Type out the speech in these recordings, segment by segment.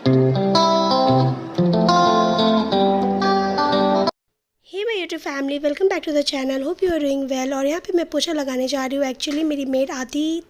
Hey my YouTube family, welcome back to the channel. Hope you are doing well. और यहाँ पे मैं पोछा लगाने जा रही हूँ। एक्चुअली मेरी मेड आती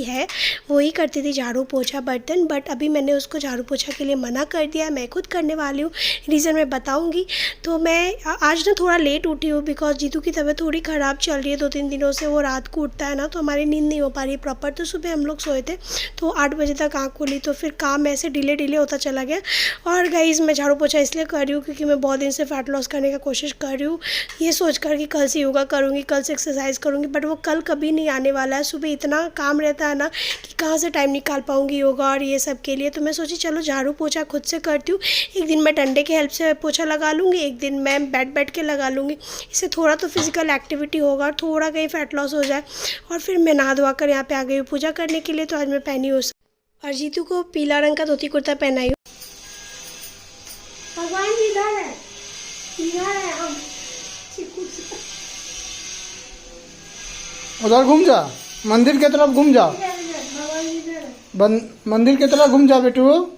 है, वही करती थी झाड़ू पोछा बर्तन, बट अभी मैंने उसको झाड़ू पोछा के लिए मना कर दिया। मैं खुद करने वाली हूँ, रीज़न मैं बताऊँगी। तो मैं आज ना थोड़ा लेट उठी हूँ बिकॉज जीतू की तबीयत थोड़ी ख़राब चल रही है 2-3 दिनों से। वो रात को उठता है ना, तो हमारी नींद नहीं हो पा रही है प्रॉपर। तो सुबह हम लोग सोए थे तो 8 बजे तक आँख खुली, तो फिर काम ऐसे डिले होता चला गया। और गाइस, मैं झाड़ू पोछा इसलिए कर रही हूँ क्योंकि मैं बहुत दिन से फैट लॉस करने का कोशिश कर रही हूँ, ये सोचकर कि कल से योगा करूँगी, कल से एक्सरसाइज करूँगी, बट वो कल कभी नहीं आने वाला है। सुबह इतना काम रहता है ना कि कहाँ से टाइम निकाल पाऊँगी योगा और ये सब के लिए। तो मैं सोची चलो झाड़ू पोछा खुद से करती हूँ। एक दिन मैं डंडे के हेल्प से पोछा लगा लूँगी, एक दिन मैं बैठ के लगा लूँगी। इससे थोड़ा तो फिजिकल एक्टिविटी होगा, थोड़ा कहीं फैट लॉस हो जाए। और फिर मैं नहा धोवा कर यहाँ पे आ गई हूँ पूजा करने के लिए। तो आज मैं पहनी हूँ और जीतू को पीला रंग का धोती कुर्ता पहनाई हूँ। भगवान जी इधर है, हम उधर घूम जा, मंदिर के तरफ घूम जा। मंदिर के तरफ घूम जा बेटू।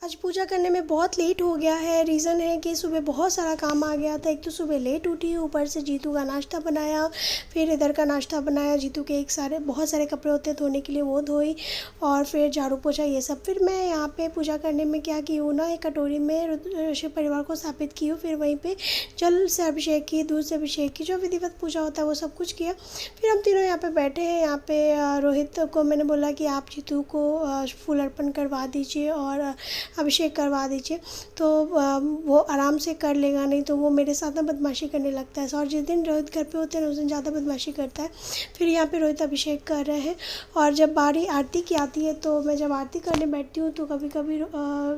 आज पूजा करने में बहुत लेट हो गया है। रीज़न है कि सुबह बहुत सारा काम आ गया था। एक तो सुबह लेट उठी, ऊपर से जीतू का नाश्ता बनाया, फिर इधर का नाश्ता बनाया। जीतू के बहुत सारे कपड़े होते हैं धोने के लिए, वो धोई, और फिर झाड़ू पोछा ये सब। फिर मैं यहाँ पे पूजा करने में क्या की हूँ ना, एक कटोरी में शिव परिवार को स्थापित की हूँ। फिर वहीं पर जल से अभिषेक की, दूध से अभिषेक की, जो विधिवत पूजा होता है वो सब कुछ किया। फिर हम तीनों यहाँ पर बैठे हैं। यहाँ पे रोहित को मैंने बोला कि आप जीतू को फूल अर्पण करवा दीजिए और अभिषेक करवा दीजिए, तो वो आराम से कर लेगा, नहीं तो वो मेरे साथ ना बदमाशी करने लगता है। और जिस दिन रोहित घर पे होते हैं उस दिन ज़्यादा बदमाशी करता है। फिर यहाँ पे रोहित अभिषेक कर रहे हैं। और जब बारी आरती की आती है तो मैं जब आरती करने बैठती हूँ तो कभी कभी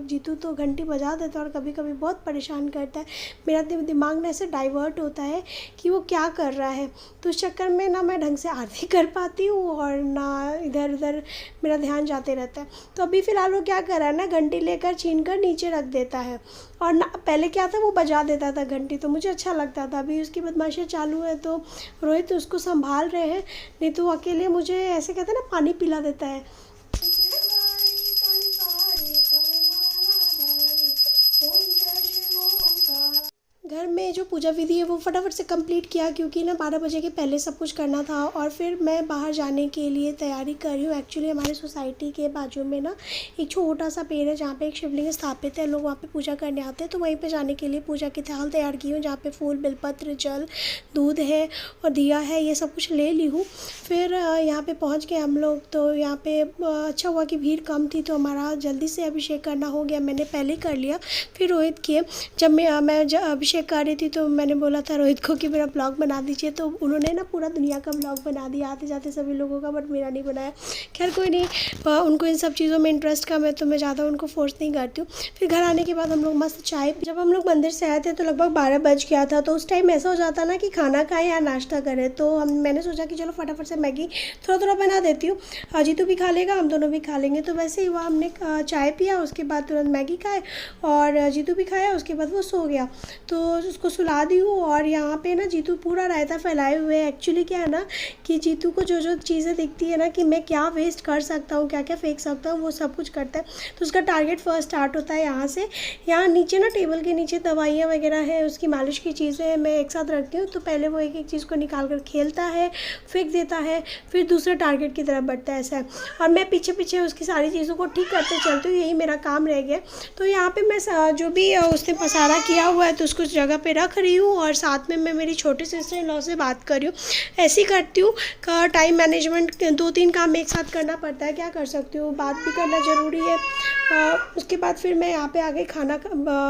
जीतू तो घंटी बजा देता है और कभी कभी बहुत परेशान करता है। मेरा दिमाग ना ऐसे डाइवर्ट होता है कि वो क्या कर रहा है, तो उस चक्कर में ना मैं ढंग से आरती कर पाती हूँ और ना इधर उधर मेरा ध्यान जाते रहता है। तो अभी फ़िलहाल वो क्या कर रहा है ना, घंटी लेकर छीन कर नीचे रख देता है। और ना पहले क्या था, वो बजा देता था घंटी, तो मुझे अच्छा लगता था। अभी उसकी बदमाशियाँ चालू है तो रोहित उसको संभाल रहे हैं, नहीं तो वो अकेले मुझे ऐसे कहते हैं ना पानी पिला देता है। घर में जो पूजा विधि है वो फटाफट से कंप्लीट किया क्योंकि ना 12 बजे के पहले सब कुछ करना था। और फिर मैं बाहर जाने के लिए तैयारी कर रही हूँ। एक्चुअली हमारे सोसाइटी के बाजू में ना एक छोटा सा पेड़ है जहाँ पे एक शिवलिंग स्थापित है। लोग वहाँ पे पूजा करने आते हैं, तो वहीं पे जाने के लिए पूजा की थाल तैयार की हूँ, जहाँ पे फूल, बेलपत्र, जल, दूध है और दिया है, ये सब कुछ ले ली हूँ। फिर यहाँ पर पहुँच गए हम लोग। तो यहाँ पर अच्छा हुआ कि भीड़ कम थी, तो हमारा जल्दी से अभिषेक करना हो गया। मैंने पहले कर लिया, फिर रोहित किए। जब मैं अभिषेक कर रही थी तो मैंने बोला था रोहित को कि मेरा ब्लॉग बना दीजिए, तो उन्होंने ना पूरा दुनिया का ब्लॉग बना दिया आते जाते सभी लोगों का, बट मेरा नहीं बनाया। खैर कोई नहीं, उनको इन सब चीज़ों में इंटरेस्ट कम है तो मैं ज़्यादा उनको फोर्स नहीं करती हूँ। फिर घर आने के बाद हम लोग मस्त चाय, जब हम लोग मंदिर से आए थे तो लगभग 12 बज गया था। तो उस टाइम ऐसा हो जाता ना कि खाना खाएं या नाश्ता करें, तो मैंने सोचा कि चलो फटाफट से मैगी थोड़ा बना देती हूँ। जीतू भी खा लेगा, हम दोनों भी खा लेंगे। तो वैसे ही हुआ, हमने चाय पिया, उसके बाद तुरंत मैगी खाए और जीतू भी खाया। उसके बाद वो सो गया, तो उसको सुला दी हूँ। और यहाँ पे ना जीतू पूरा रायता फैलाए हुए है। एक्चुअली क्या है ना कि जीतू को जो चीज़ें दिखती है ना कि मैं क्या वेस्ट कर सकता हूँ, क्या क्या फेंक सकता हूँ, वो सब कुछ करता है। तो उसका टारगेट फर्स्ट स्टार्ट होता है यहाँ से। यहाँ नीचे ना टेबल के नीचे दवाइयाँ वगैरह है, उसकी मालिश की चीज़ें मैं एक साथ रखती हूँ। तो पहले वो एक एक चीज़ को निकाल कर खेलता है, फेंक देता है, फिर दूसरे टारगेट की तरफ बढ़ता है, ऐसा है। और मैं पीछे पीछे उसकी सारी चीज़ों को ठीक करते चलती हूँ, यही मेरा काम रह गया। तो यहाँ पर मैं जो भी उसने पसारा किया हुआ है तो उसको जगह पे रख रही हूँ और साथ में मैं मेरी छोटी सिस्टर इन लॉ से बात कर रही हूँ। ऐसी करती हूँ का टाइम मैनेजमेंट, 2-3 काम एक साथ करना पड़ता है, क्या कर सकती हूँ, बात भी करना ज़रूरी है। उसके बाद फिर मैं यहाँ पे आ गई खाना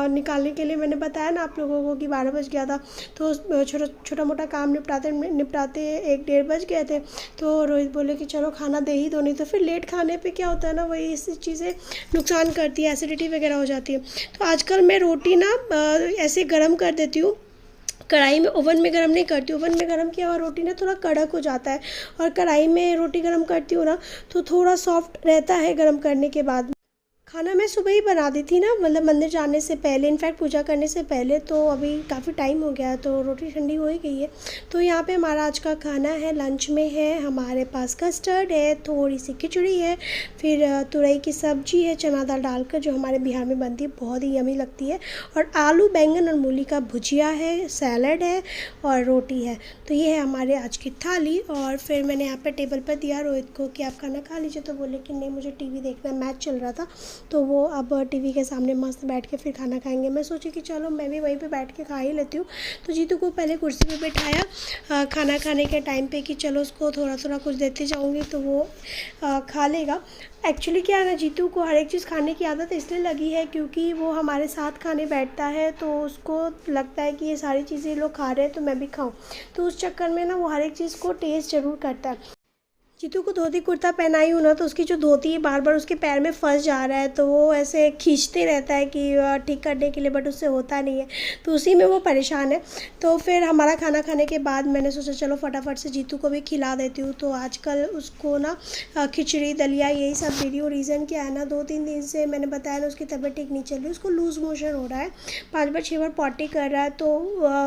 निकालने के लिए। मैंने बताया ना आप लोगों को कि 12 बज गया था, तो छोटा मोटा काम निपटाते 1-1:30 बज गए थे। तो रोहित बोले कि चलो खाना दे ही दो, नहीं तो फिर लेट खाने पे क्या होता है ना, वही ऐसी चीज़ें नुकसान करती है, एसिडिटी वगैरह हो जाती है। तो आजकल मैं रोटी ना ऐसे गर्म कर देती हूँ कढ़ाई में, ओवन में गर्म नहीं करती। ओवन में गर्म किया हुआ रोटी ना थोड़ा कड़क हो जाता है, और कढ़ाई में रोटी गर्म करती हूँ ना तो थोड़ा सॉफ्ट रहता है गर्म करने के बाद। खाना मैं सुबह ही बना दी थी ना, मतलब मंदिर जाने से पहले, इनफैक्ट पूजा करने से पहले। तो अभी काफ़ी टाइम हो गया है तो रोटी ठंडी हो ही गई है। तो यहाँ पे हमारा आज का खाना है, लंच में है हमारे पास कस्टर्ड है, थोड़ी सी खिचड़ी है, फिर तुरई की सब्जी है चना दाल डालकर, जो हमारे बिहार में बनती है, बहुत ही यमी लगती है, और आलू बैंगन और मूली का भुजिया है, सैलड है और रोटी है। तो ये है हमारे आज की थाली। और फिर मैंने यहाँ पर टेबल पर दिया रोहित को कि आप खाना खा लीजिए, तो बोले कि नहीं मुझे टीवी देखना है, मैच चल रहा था, तो वो अब टीवी के सामने मस्त बैठ के फिर खाना खाएंगे। मैं सोची कि चलो मैं भी वहीं पे बैठ के खा ही लेती हूँ। तो जीतू को पहले कुर्सी पे बैठाया खाना खाने के टाइम पे कि चलो उसको थोड़ा थोड़ा कुछ देते जाऊँगी तो वो खा लेगा। एक्चुअली क्या है ना, जीतू को हर एक चीज़ खाने की आदत इसलिए लगी है क्योंकि वो हमारे साथ खाने बैठता है, तो उसको लगता है कि ये सारी चीज़ें लोग खा रहे हैं तो मैं भी खाऊं। तो उस चक्कर में ना वो हर एक चीज़ को टेस्ट ज़रूर करता है। जीतू को धोती कुर्ता पहनाई हूँ ना, तो उसकी जो धोती है बार बार उसके पैर में फंस जा रहा है, तो वो ऐसे खींचते रहता है कि ठीक करने के लिए, बट उससे होता नहीं है, तो उसी में वो परेशान है। तो फिर हमारा खाना खाने के बाद मैंने सोचा चलो फटाफट से जीतू को भी खिला देती हूँ। तो आजकल उसको ना खिचड़ी दलिया यही सब दे रही हूँ। रीज़न क्या है ना, 2-3 दिन से मैंने बताया ना उसकी तबीयत ठीक नहीं चल रही, उसको लूज़ मोशन हो रहा है, 5 बार 6 बार पॉटी कर रहा है, तो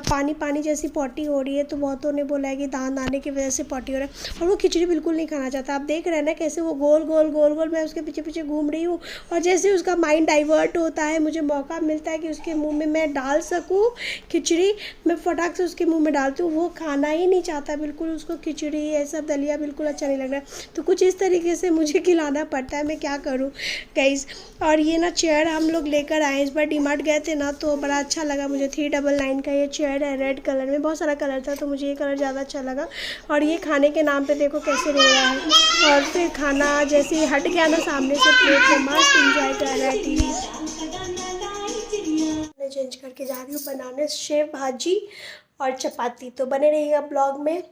पानी पानी जैसी पॉटी हो रही है। तो बहुतों ने बोला है कि दांत आने की वजह से पॉटी हो रहा है, और वो खिचड़ी बिल्कुल नहीं खाना चाहता। आप देख रहे हैं ना कैसे वो गोल गोल गोल गोल मैं उसके पीछे पीछे घूम रही हूँ, और जैसे उसका माइंड डाइवर्ट होता है, मुझे मौका मिलता है कि उसके मुंह में मैं डाल सकूँ खिचड़ी, मैं फटाक से उसके मुंह में डालती हूँ। वो खाना ही नहीं चाहता बिल्कुल, उसको खिचड़ी ये सब दलिया बिल्कुल अच्छा नहीं लग रहा है। तो कुछ इस तरीके से मुझे खिलाना पड़ता है, मैं क्या करूँ गाइस। और ये ना चेयर हम लोग लेकर आए, इस बार डीमार्ट गए थे ना, तो बड़ा अच्छा लगा मुझे। 399 का ये चेयर है, रेड कलर में, बहुत सारा कलर था तो मुझे ये कलर ज़्यादा अच्छा लगा। और ये खाने के नाम पे देखो कैसे रो रहा है, और फिर खाना जैसे ही हट गया ना सामने से प्लेट में, मस्त इंजॉय कर रहा है टीवी। मैं चेंज करके जा रही हूँ बनाने सेव भाजी और चपाती, तो बने रहिएगा ब्लॉग में।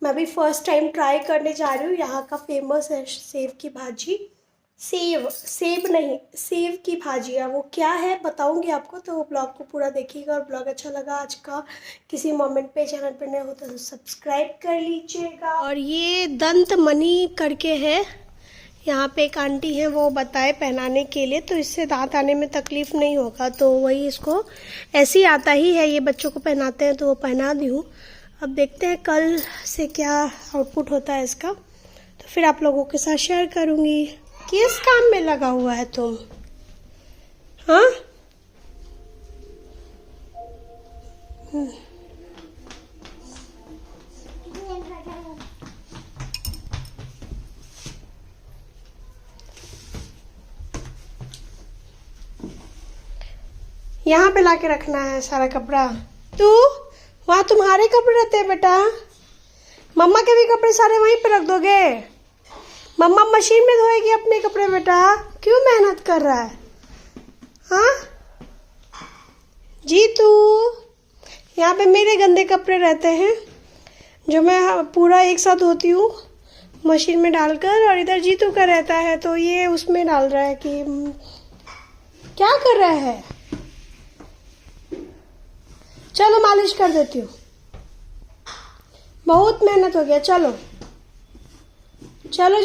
मैं भी फर्स्ट टाइम ट्राई करने जा रही हूँ, यहाँ का फेमस है सेव की भाजी। सेब नहीं, सेव की भाजी है, वो क्या है बताऊंगी आपको, तो ब्लॉग को पूरा देखिएगा। और ब्लॉग अच्छा लगा आज का किसी मोमेंट पे, चैनल पर नए होते तो सब्सक्राइब कर लीजिएगा। और ये दंत मणि करके है, यहाँ पे एक आंटी है वो बताए पहनाने के लिए, तो इससे दांत आने में तकलीफ़ नहीं होगा, तो वही इसको ऐसे ही आता ही है, ये बच्चों को पहनाते हैं तो वो पहना दी हूँ। अब देखते हैं कल से क्या आउटपुट होता है इसका, तो फिर आप लोगों के साथ शेयर करूँगी। किस काम में लगा हुआ है तुम? हाँ, यहाँ पे लाके रखना है सारा कपड़ा। तू वहाँ तुम्हारे कपड़े रहते हैं बेटा, मम्मा के भी कपड़े सारे वहीं पे रख दोगे? मम्मा मशीन में धोएगी अपने कपड़े बेटा, क्यों मेहनत कर रहा है? हाँ जीतू, यहाँ पे मेरे गंदे कपड़े रहते हैं जो मैं पूरा एक साथ धोती हूँ मशीन में डालकर, और इधर जीतू का रहता है तो ये उसमें डाल रहा है कि क्या कर रहा है। चलो मालिश कर देती हूँ, बहुत मेहनत हो गया। चलो चलो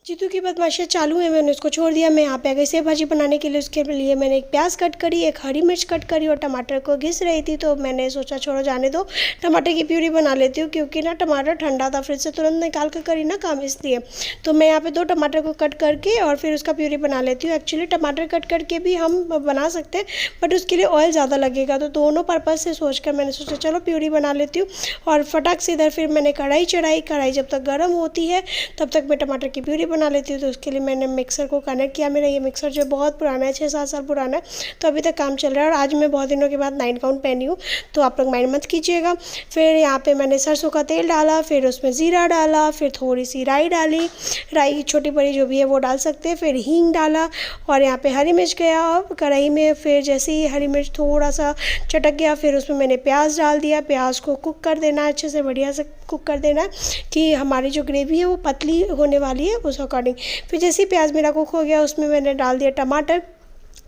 जीतू की बदमाशियाँ चालू है, मैंने उसको छोड़ दिया। मैं यहाँ पे आ गई सेव भाजी बनाने के लिए। उसके लिए मैंने एक प्याज कट करी, एक हरी मिर्च कट करी, और टमाटर को घिस रही थी, तो मैंने सोचा छोड़ो जाने दो, टमाटर की प्यूरी बना लेती हूँ, क्योंकि ना टमाटर ठंडा था, फ्रिज से तुरंत निकाल कर करी ना काम, इसलिए। तो मैं यहाँ पे 2 टमाटर को कट करके और फिर उसका प्यूरी बना लेती हूँ। एक्चुअली टमाटर कट करके भी हम बना सकते हैं, बट उसके लिए ऑयल ज़्यादा लगेगा, तो दोनों पर्पज़ से सोच कर मैंने सोचा चलो प्यूरी बना लेती हूँ। और फटाक से इधर फिर मैंने कढ़ाई चढ़ाई, कढ़ाई जब तक गर्म होती है तब तक मैं टमाटर की प्यूरी बना लेती हूँ। तो उसके लिए मैंने मिक्सर को कनेक्ट किया। मेरा ये मिक्सर जो बहुत पुराना है, 6-7 साल पुराना है, तो अभी तक काम चल रहा है। और आज मैं बहुत दिनों के बाद 9 काउंट पहनी हूँ, तो आप लोग माइंड मत कीजिएगा। फिर यहाँ पे मैंने सरसों का तेल डाला, फिर उसमें ज़ीरा डाला, फिर थोड़ी सी राई डाली, राई छोटी बड़ी जो भी है वो डाल सकते हैं, फिर हींग डाला, और यहाँ पे हरी मिर्च गया कढ़ाई में। फिर जैसे ही हरी मिर्च थोड़ा सा चटक गया, फिर उसमें मैंने प्याज डाल दिया। प्याज को कुक कर देना है, अच्छे से बढ़िया से कुक कर देना है कि हमारी जो ग्रेवी है वो पतली होने वाली है, उस अकॉर्डिंग। फिर जैसे ही प्याज मेरा कुक हो गया, उसमें मैंने डाल दिया टमाटर।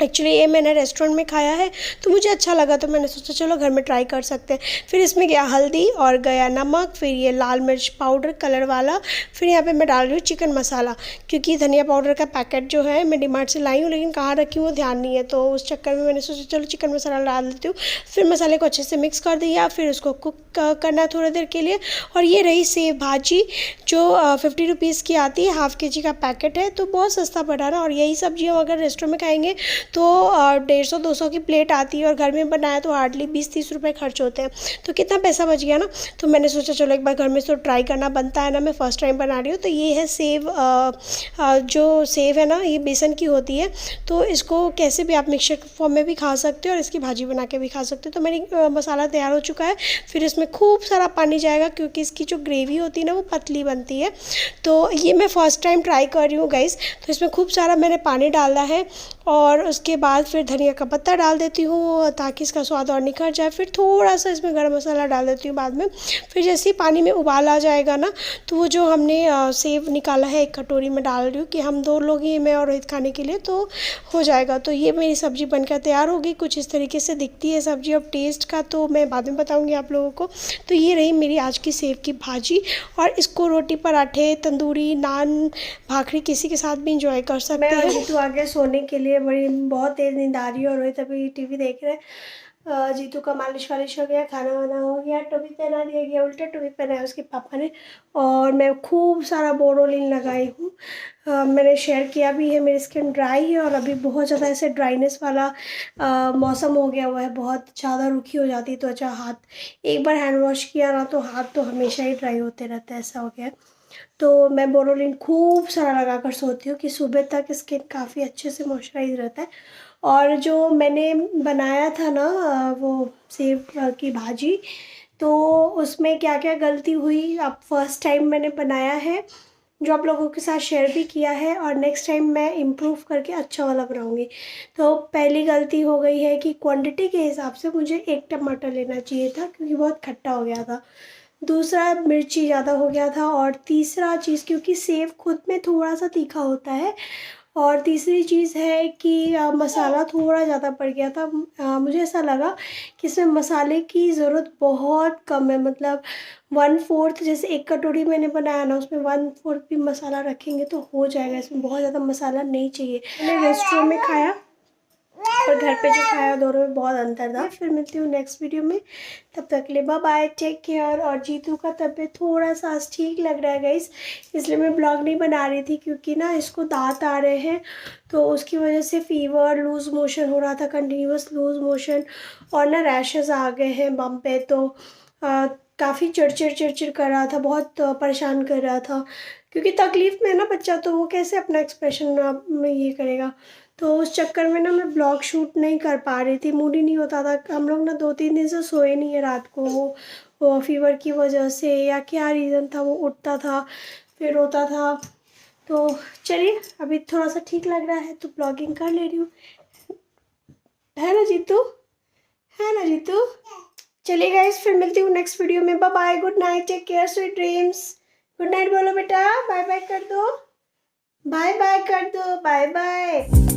एक्चुअली ये मैंने रेस्टोरेंट में खाया है तो मुझे अच्छा लगा, तो मैंने सोचा चलो घर में ट्राई कर सकते हैं। फिर इसमें गया हल्दी और गया नमक, फिर ये लाल मिर्च पाउडर कलर वाला, फिर यहाँ पे मैं डाल रही हूँ चिकन मसाला, क्योंकि धनिया पाउडर का पैकेट जो है मैं डीमार्ट से लाई हूँ लेकिन कहाँ रखी हूँ वो ध्यान नहीं है, तो उस चक्कर में मैंने सोचा चलो चिकन मसाला डाल देती हूँ। फिर मसाले को अच्छे से मिक्स कर दिया, फिर उसको कुक करना है थोड़ी देर के लिए। और ये रही सेव भाजी जो 50 रुपीज़ की आती है, हाफ़ kg का पैकेट है, तो बहुत सस्ता पड़ा ना। और यही सब्जी हम अगर रेस्टोरेंट में खाएंगे तो 150-200 की प्लेट आती है, और घर में बनाया तो हार्डली 20-30 रुपये खर्च होते हैं, तो कितना पैसा बच गया ना। तो मैंने सोचा चलो एक बार घर में तो ट्राई करना बनता है ना, मैं फ़र्स्ट टाइम बना रही हूँ। तो ये है सेव, जो सेव है ना ये बेसन की होती है, तो इसको कैसे भी आप मिक्सचर फॉर्म में भी खा सकते हो और इसकी भाजी बना के भी खा सकते हो। तो मेरी मसाला तैयार हो चुका है। फिर इसमें खूब सारा पानी जाएगा क्योंकि इसकी जो ग्रेवी होती है ना वो पतली बनती है। तो ये मैं फ़र्स्ट टाइम ट्राई कर रही हूँ गाइस। तो इसमें खूब सारा मैंने पानी डाला है और उसके बाद फिर धनिया का पत्ता डाल देती हूँ ताकि इसका स्वाद और निखर जाए। फिर थोड़ा सा इसमें गरम मसाला डाल देती हूँ बाद में। फिर जैसे ही पानी में उबाल आ जाएगा ना, तो वो जो हमने सेव निकाला है एक कटोरी में डाल रही हूँ कि हम 2 लोग ही, मैं और रोहित खाने के लिए, तो हो जाएगा। तो ये मेरी सब्ज़ी बनकर तैयार हो गई। कुछ इस तरीके से दिखती है सब्ज़ी। अब टेस्ट का तो मैं बाद में बताऊँगी आप लोगों को। तो ये रही मेरी आज की सेव की भाजी, और इसको रोटी पराठे तंदूरी नान भाखड़ी किसी के साथ भी इंजॉय कर सकते हैं। मैं जीतू आ गया सोने के लिए, बहुत तेज़ नींद आ रही है और रोहित अभी टीवी देख रहे हैं। जीतू का मालिश वालिश हो गया, खाना वाना हो गया, टोपी पहना दिया गया, उल्टा टोपी पहना है उसके पापा ने। और मैं खूब सारा बोरोलिन लगाई हूँ। मैंने शेयर किया भी है, मेरी स्किन ड्राई है और अभी बहुत ज़्यादा ऐसे ड्राइनेस वाला मौसम हो गया हुआ है, बहुत ज़्यादा रुखी हो जाती है त्वचा। हाथ एक बार हैंड वॉश किया ना तो हाथ तो हमेशा ही ड्राई होते रहता है, ऐसा हो गया। तो मैं बोरोलिन खूब सारा लगा कर सोती हूँ कि सुबह तक स्किन काफ़ी अच्छे से मॉइस्चराइज रहता है। और जो मैंने बनाया था ना वो सेव की भाजी, तो उसमें क्या क्या गलती हुई, अब फर्स्ट टाइम मैंने बनाया है जो आप लोगों के साथ शेयर भी किया है, और नेक्स्ट टाइम मैं इम्प्रूव करके अच्छा वाला बनाऊँगी। तो पहली गलती हो गई है कि क्वांटिटी के हिसाब से मुझे 1 टमाटर लेना चाहिए था क्योंकि बहुत खट्टा हो गया था। दूसरा मिर्ची ज़्यादा हो गया था, और तीसरा चीज़ क्योंकि सेव खुद में थोड़ा सा तीखा होता है, और तीसरी चीज़ है कि मसाला थोड़ा ज़्यादा पड़ गया था। मुझे ऐसा लगा कि इसमें मसाले की ज़रूरत बहुत कम है, मतलब 1/4, जैसे 1 कटोरी मैंने बनाया ना उसमें 1/4 भी मसाला रखेंगे तो हो जाएगा। इसमें बहुत ज़्यादा मसाला नहीं चाहिए। मैंने रेस्टोरेंट में खाया और घर पे जो खाया दोनों में बहुत अंतर था। फिर मिलती हूँ नेक्स्ट वीडियो में, तब तक के लिए बाय बाय, टेक केयर। और जीतू का तबीयत थोड़ा सा आज ठीक लग रहा है गाइस, इसलिए मैं ब्लॉग नहीं बना रही थी क्योंकि ना इसको दांत आ रहे हैं, तो उसकी वजह से फ़ीवर, लूज़ मोशन हो रहा था, कंटिन्यूस लूज़ मोशन, और ना रैशेज़ आ गए हैं बम पे। तो काफ़ी चिड़चिड़ कर रहा था, बहुत परेशान कर रहा था क्योंकि तकलीफ़ में है ना बच्चा, तो वो कैसे अपना एक्सप्रेशन में ये करेगा। तो उस चक्कर में ना मैं ब्लॉग शूट नहीं कर पा रही थी, मूड ही नहीं होता था। हम लोग ना 2-3 दिन से सोए नहीं है रात को, वो फीवर की वजह से या क्या रीज़न था, वो उठता था फिर रोता था। तो चलिए अभी थोड़ा सा ठीक लग रहा है तो ब्लॉगिंग कर ले रही हूँ, है ना जीतू, है ना जीतू। चलिए गाइस फिर मिलती हूँ नेक्स्ट वीडियो में। Bye bye, good night, take care, sweet dreams. Good night बोलो बेटा, बाय बाय कर दो, बाय बाय कर दो, बाय बाय।